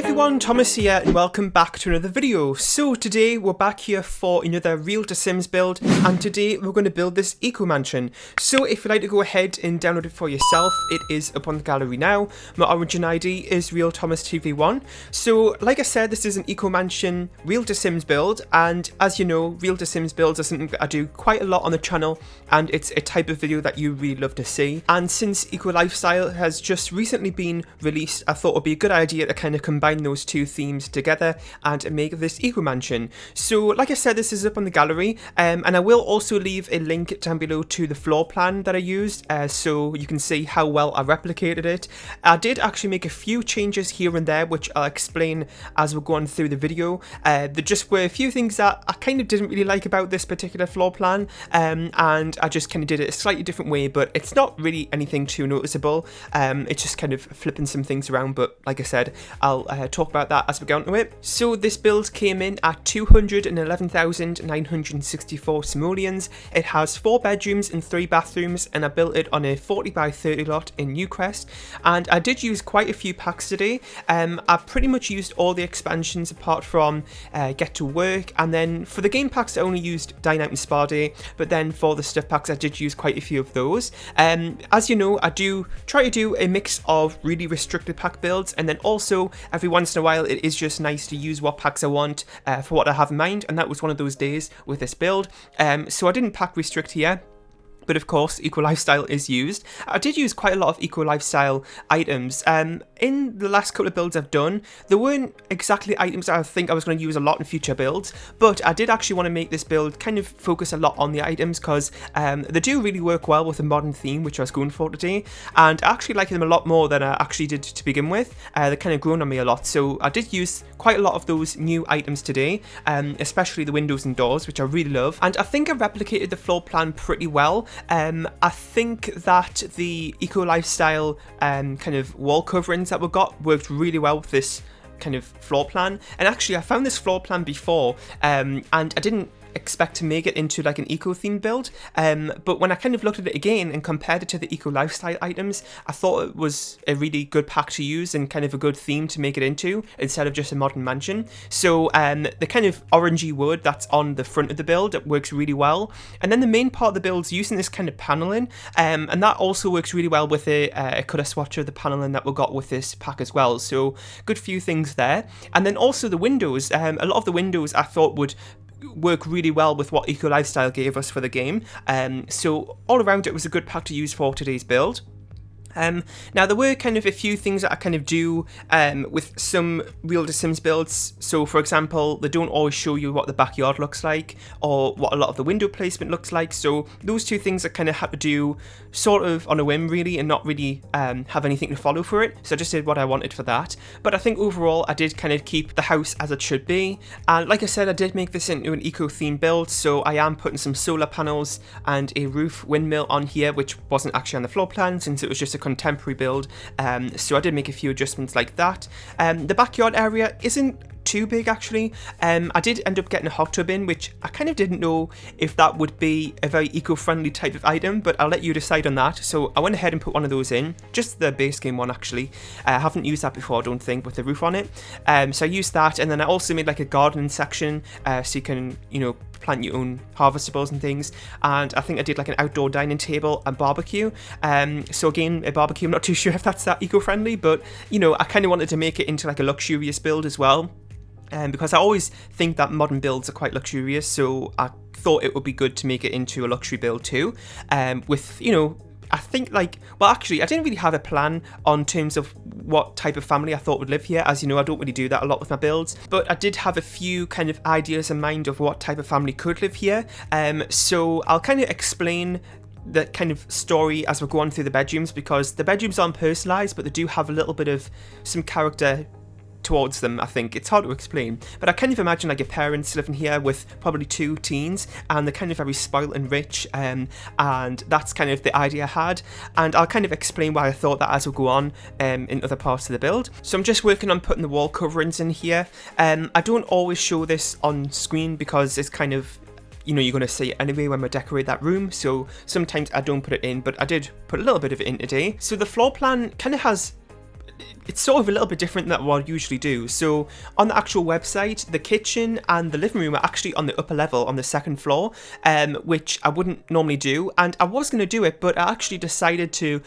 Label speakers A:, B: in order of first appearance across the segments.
A: everyone, Thomas here and welcome back to another video. So today we're back here for another Real to Sims build, and today we're going to build this eco mansion. So if you'd like to go ahead and download it for yourself, it is up on the gallery now. My origin ID is RealThomasTV1. So like I said, this is an eco mansion Real to Sims build, and as you know, Real to Sims builds are something that I do quite a lot on the channel, and it's a type of video that you really love to see. And since Eco Lifestyle has just recently been released, I thought it would be a good idea to kind of combine those two themes together and make this eco mansion. So like I said, this is up on the gallery, and I will also leave a link down below to the floor plan that I used, so you can see how well I replicated it. I did actually make a few changes here and there, which I'll explain as we're going through the video. There just were a few things that I kind of didn't really like about this particular floor plan, and I just kind of did it a slightly different way, but it's not really anything too noticeable. It's just kind of flipping some things around, but like I said, I'll talk about that as we go into it. So this build came in at 211,964 simoleons. It has 4 bedrooms and 3 bathrooms, and I built it on a 40 by 30 lot in Newcrest. And I did use quite a few packs today. I pretty much used all the expansions apart from Get to Work, and then for the game packs I only used Dine Out and Spa Day, but then for the stuff packs I did use quite a few of those. As you know, I do try to do a mix of really restricted pack builds, and then also every once in a while it is just nice to use what packs I want for what I have in mind, and that was one of those days with this build. So I didn't pack restrict here, but of course Eco Lifestyle is used. I did use quite a lot of Eco Lifestyle items. In the last couple of builds I've done, there weren't exactly items that I think I was going to use a lot in future builds, but I did actually want to make this build kind of focus a lot on the items, because they do really work well with the modern theme which I was going for today, and I actually like them a lot more than I actually did to begin with. They're kind of grown on me a lot, so I did use quite a lot of those new items today, especially the windows and doors, which I really love, and I think I replicated the floor plan pretty well. I think that the Eco Lifestyle kind of wall coverings that we got worked really well with this kind of floor plan. And actually I found this floor plan before, and I didn't expect to make it into like an eco themed build, but when I kind of looked at it again and compared it to the Eco Lifestyle items, I thought it was a really good pack to use and kind of a good theme to make it into instead of just a modern mansion. So the kind of orangey wood that's on the front of the build, it works really well, and then the main part of the build's using this kind of paneling, and that also works really well with a colour swatch of the paneling that we got with this pack as well. So good few things there. And then also the windows, a lot of the windows I thought would work really well with what Eco Lifestyle gave us for the game. So all around it was a good pack to use for today's build. Now there were kind of a few things that I kind of do with some Real to Sims builds. So for example, they don't always show you what the backyard looks like or what a lot of the window placement looks like. So those two things I kind of had to do sort of on a whim really, and not really have anything to follow for it. So I just did what I wanted for that. But I think overall I did kind of keep the house as it should be. And like I said, I did make this into an eco theme build. So I am putting some solar panels and a roof windmill on here, which wasn't actually on the floor plan since it was just a contemporary build, so I did make a few adjustments like that. The backyard area isn't too big actually. I did end up getting a hot tub in, which I kind of didn't know if that would be a very eco-friendly type of item, but I'll let you decide on that. So I went ahead and put one of those in, just the base game one actually. I haven't used that before, I don't think, with the roof on it. So I used that, and then I also made like a gardening section, so you can, you know, plant your own harvestables and things. And I think I did like an outdoor dining table and barbecue. So again, a barbecue, I'm not too sure if that's that eco-friendly, but you know, I kind of wanted to make it into like a luxurious build as well. Because I always think that modern builds are quite luxurious, so I thought it would be good to make it into a luxury build too. With, you know, I think like, well actually I didn't really have a plan on terms of what type of family I thought would live here. As you know, I don't really do that a lot with my builds, but I did have a few kind of ideas in mind of what type of family could live here. So I'll kind of explain the kind of story as we go on through the bedrooms, because the bedrooms aren't personalised, but they do have a little bit of some character towards them. I think it's hard to explain, but I kind of imagine like your parents living here with probably 2 teens, and they're kind of very spoiled and rich, and that's kind of the idea I had, and I'll kind of explain why I thought that as we go on in other parts of the build. So I'm just working on putting the wall coverings in here. I don't always show this on screen because it's kind of, you know, you're going to see it anyway when we decorate that room, so sometimes I don't put it in, but I did put a little bit of it in today. So the floor plan kind of has it's sort of a little bit different than what I usually do. So on the actual website, the kitchen and the living room are actually on the upper level on the second floor, which I wouldn't normally do. And I was going to do it, but I actually decided to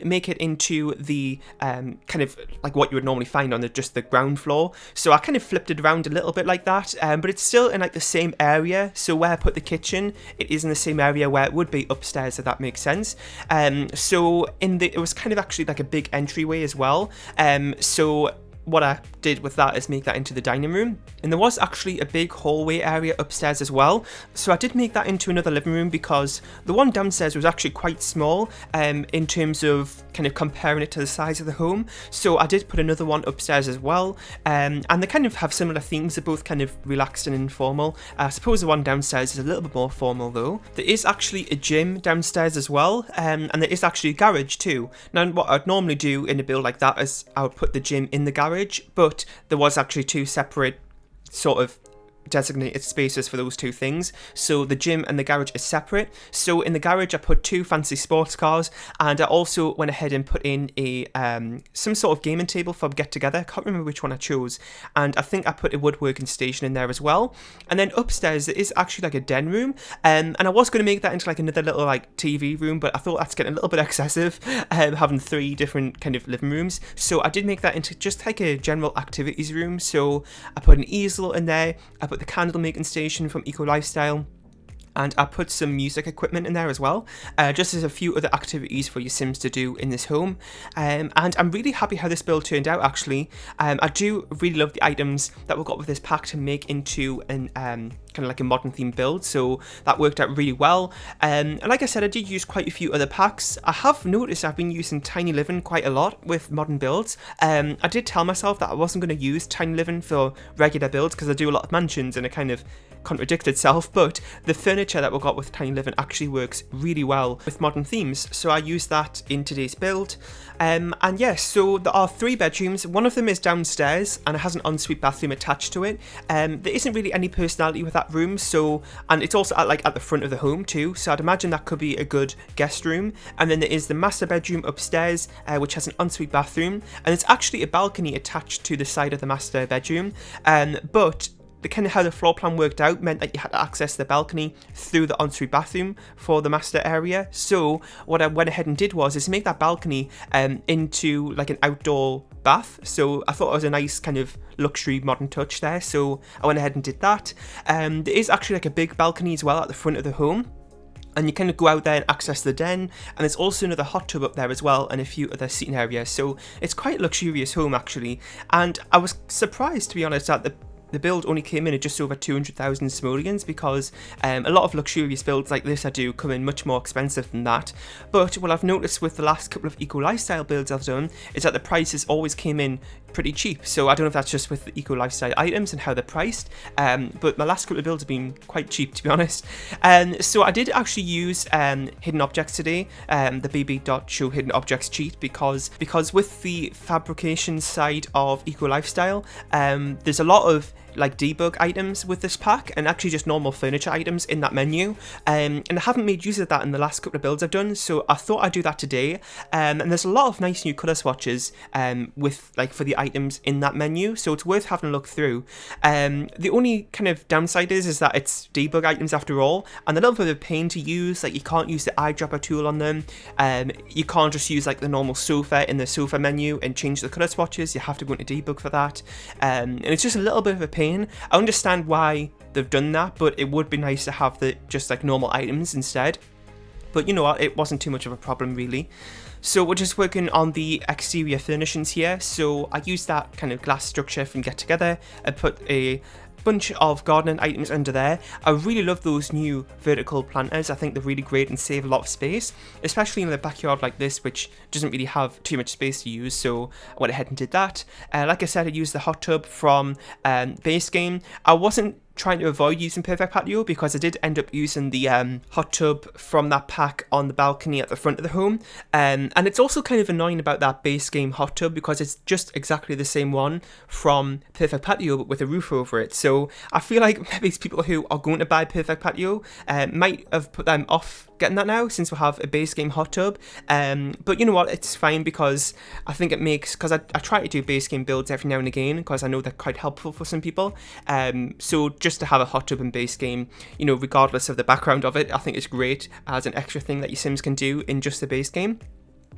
A: make it into the kind of like what you would normally find on just the ground floor. So I kind of flipped it around a little bit like that, but it's still in like the same area. So where I put the kitchen, it is in the same area where it would be upstairs, if that makes sense. So it was kind of actually like a big entryway as well. So what I did with that is make that into the dining room, and there was actually a big hallway area upstairs as well, so I did make that into another living room because the one downstairs was actually quite small in terms of kind of comparing it to the size of the home. So I did put another one upstairs as well, and they kind of have similar themes. They're both kind of relaxed and informal. I suppose the one downstairs is a little bit more formal though. There is actually a gym downstairs as well, and there is actually a garage too. Now what I'd normally do in a build like that is I would put the gym in the garage, but there was actually two separate sort of designated spaces for those two things. So the gym and the garage is separate. So in the garage I put two fancy sports cars, and I also went ahead and put in a some sort of gaming table for get together. I can't remember which one I chose, and I think I put a woodworking station in there as well. And then upstairs there is actually like a den room, and I was going to make that into like another little like TV room, but I thought that's getting a little bit excessive, having three different kind of living rooms. So I did make that into just like a general activities room. So I put an easel in there, I put the candle making station from Eco Lifestyle, and I put some music equipment in there as well, just as a few other activities for your Sims to do in this home. And I'm really happy how this build turned out actually. I do really love the items that we got with this pack to make into an kind of like a modern themed build, so that worked out really well. And like I said, I did use quite a few other packs. I have noticed I've been using Tiny Living quite a lot with modern builds. I did tell myself that I wasn't going to use Tiny Living for regular builds because I do a lot of mansions and it kind of contradict itself, but the furniture that we got with Tiny Living actually works really well with modern themes, so I used that in today's build. And yes, so there are 3 bedrooms. One of them is downstairs and it has an ensuite bathroom attached to it. There isn't really any personality with that room, so, and it's also at the front of the home too, so I'd imagine that could be a good guest room. And then there is the master bedroom upstairs, which has an ensuite bathroom, and it's actually a balcony attached to the side of the master bedroom, but the kind of how the floor plan worked out meant that you had to access the balcony through the ensuite bathroom for the master area. So what I went ahead and did was make that balcony into like an outdoor bath. So I thought it was a nice kind of luxury modern touch there, so I went ahead and did that. There is actually like a big balcony as well at the front of the home, and you kind of go out there and access the den, and there's also another hot tub up there as well, and a few other seating areas. So it's quite a luxurious home actually, and I was surprised, to be honest, that the build only came in at just over 200,000 simoleons, because a lot of luxurious builds like this I do come in much more expensive than that. But what I've noticed with the last couple of Eco Lifestyle builds I've done is that the prices always came in pretty cheap. So I don't know if that's just with the Eco Lifestyle items and how they're priced, but my last couple of builds have been quite cheap, to be honest. So I did actually use hidden objects today, the bb.show hidden objects cheat, because with the fabrication side of Eco Lifestyle, there's a lot of like debug items with this pack, and actually just normal furniture items in that menu, and I haven't made use of that in the last couple of builds I've done, so I thought I'd do that today. And there's a lot of nice new colour swatches with like for the items in that menu, so it's worth having a look through. The only kind of downside is that it's debug items after all, and a little bit of a pain to use. Like you can't use the eyedropper tool on them, you can't just use like the normal sofa in the sofa menu and change the colour swatches. You have to go into debug for that, and it's just a little bit of a pain. I understand why they've done that, but it would be nice to have the just like normal items instead. But you know what, it wasn't too much of a problem really. So we're just working on the exterior furnishings here. So I used that kind of glass structure from Get Together and put a bunch of gardening items under there. I really love those new vertical planters. I think they're really great and save a lot of space, especially in the backyard like this, which doesn't really have too much space to use, so I went ahead and did that. Like I said, I used the hot tub from base game. I wasn't trying to avoid using Perfect Patio because I did end up using the hot tub from that pack on the balcony at the front of the home, and it's also kind of annoying about that base game hot tub because it's just exactly the same one from Perfect Patio but with a roof over it. So So I feel like maybe it's people who are going to buy Perfect Patio might have put them off getting that now, since we have a base game hot tub. But you know what, it's fine, because I think it makes, because I try to do base game builds every now and again, because I know they're quite helpful for some people. So just to have a hot tub in base game, you know, regardless of the background of it, I think it's great as an extra thing that your Sims can do in just the base game.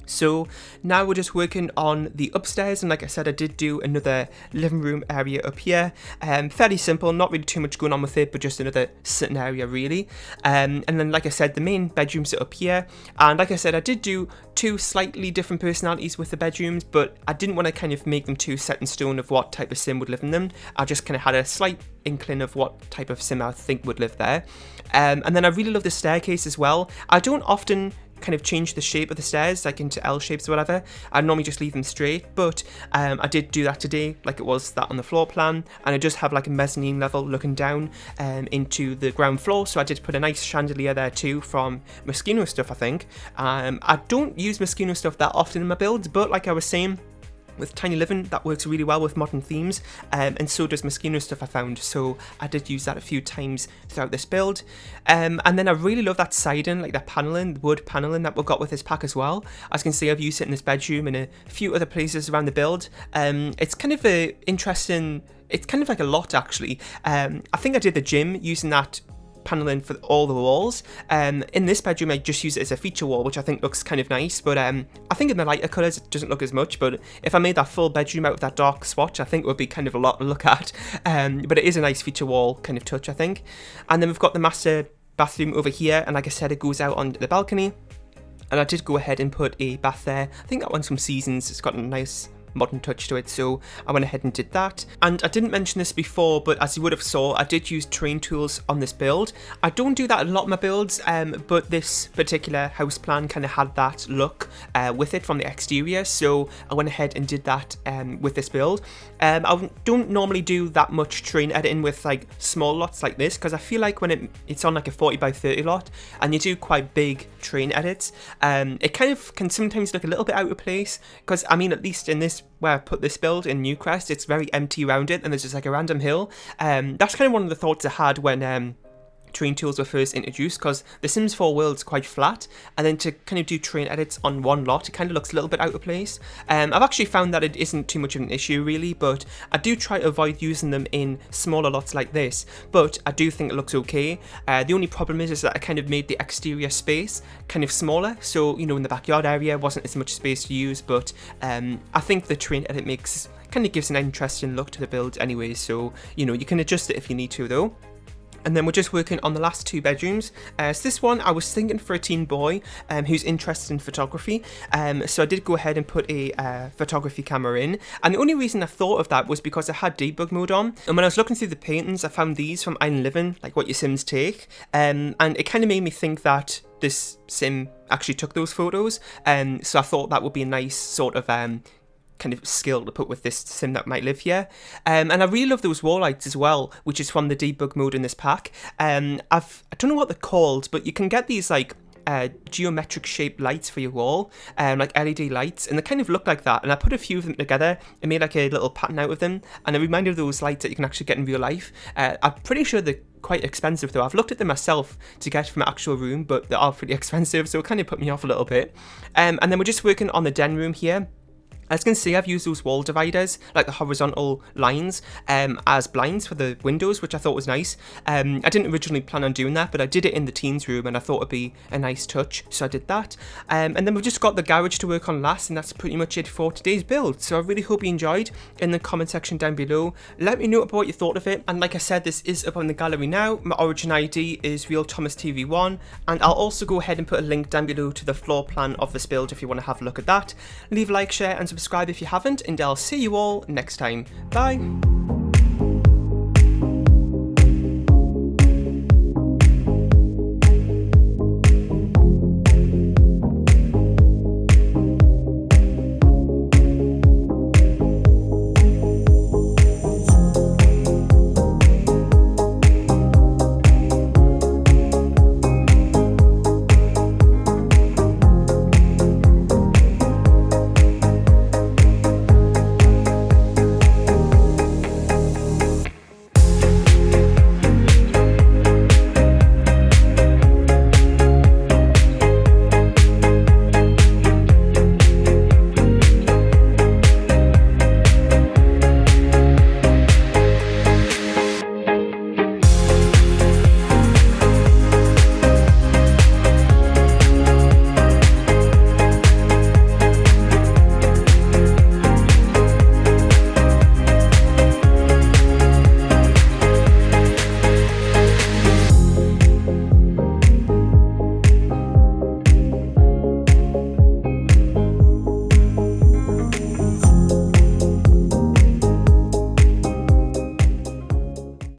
A: So now we're just working on the upstairs, and like I said, I did do another living room area up here. Fairly simple, not really too much going on with it, but just another sitting area really. And then like I said, the main bedrooms are up here, and like I said, I did do two slightly different personalities with the bedrooms, but I didn't want to kind of make them too set in stone of what type of Sim would live in them. I just kind of had a slight inkling of what type of Sim I think would live there. And then I really love the staircase as well. I don't often kind of change the shape of the stairs like into L shapes or whatever. I normally just leave them straight, but I did do that today, like it was that on the floor plan, and I just have like a mezzanine level looking down into the ground floor. So I did put a nice chandelier there too from Moschino stuff, I think. I don't use Moschino stuff that often in my builds, but like I was saying, with Tiny Living, that works really well with modern themes, and so does Moschino stuff I found, so I did use that a few times throughout this build. And then I really love that siding, like that paneling, the wood paneling that we got with this pack as well. As you can see, I've used it in this bedroom and a few other places around the build. It's kind of a interesting, it's kind of like a lot actually. I think I did the gym using that paneling for all the walls. In this bedroom I just use it as a feature wall, which I think looks kind of nice, but I think in the lighter colours it doesn't look as much. But if I made that full bedroom out of that dark swatch, I think it would be kind of a lot to look at. But it is a nice feature wall kind of touch, I think. And then we've got the master bathroom over here, and like I said, it goes out onto the balcony, and I did go ahead and put a bath there. I think that one's from Seasons. It's got a nice modern touch to it, so I went ahead and did that. And I didn't mention this before, but as you would have saw, I did use terrain tools on this build. I don't do that a lot in my builds, but this particular house plan kind of had that look with it from the exterior, so I went ahead and did that with this build. I don't normally do that much terrain editing with like small lots like this, because I feel like when it's on like a 40 by 30 lot and you do quite big terrain edits, it kind of can sometimes look a little bit out of place, because I mean, at least in this where I put this build in Newcrest, it's very empty around it and there's just like a random hill. That's kind of one of the thoughts I had when terrain tools were first introduced, because the Sims 4 world's quite flat, and then to kind of do terrain edits on one lot, it kind of looks a little bit out of place. I've actually found that it isn't too much of an issue really, but I do try to avoid using them in smaller lots like this, but I do think it looks okay. The only problem is that I kind of made the exterior space kind of smaller, so you know, in the backyard area wasn't as much space to use, but I think the terrain edit kind of gives an interesting look to the build anyway, so you know, you can adjust it if you need to though. And then we're just working on the last two bedrooms. So this one I was thinking for a teen boy who's interested in photography. So I did go ahead and put a photography camera in. And the only reason I thought of that was because I had debug mode on. And when I was looking through the paintings, I found these from Island Living, like what your Sims take. And it kind of made me think that this Sim actually took those photos. So I thought that would be a nice sort of kind of skill to put with this Sim that might live here. And I really love those wall lights as well, which is from the debug mode in this pack. I don't know what they're called, but you can get these like geometric shaped lights for your wall, like LED lights, and they kind of look like that. And I put a few of them together and made like a little pattern out of them, and it reminded of those lights that you can actually get in real life. I'm pretty sure they're quite expensive though. I've looked at them myself to get from my actual room, but they are pretty expensive, so it kind of put me off a little bit. And then we're just working on the den room here. As you can see, I've used those wall dividers, like the horizontal lines, as blinds for the windows, which I thought was nice. I didn't originally plan on doing that, but I did it in the teens room and I thought it'd be a nice touch, so I did that. And then we've just got the garage to work on last, and that's pretty much it for today's build. So I really hope you enjoyed. In the comment section down below, let me know about what you thought of it. And like I said, this is up on the gallery now. My origin ID is RealThomasTV1, and I'll also go ahead and put a link down below to the floor plan of this build if you want to have a look at that. Leave a like, share, and subscribe if you haven't, and I'll see you all next time. Bye!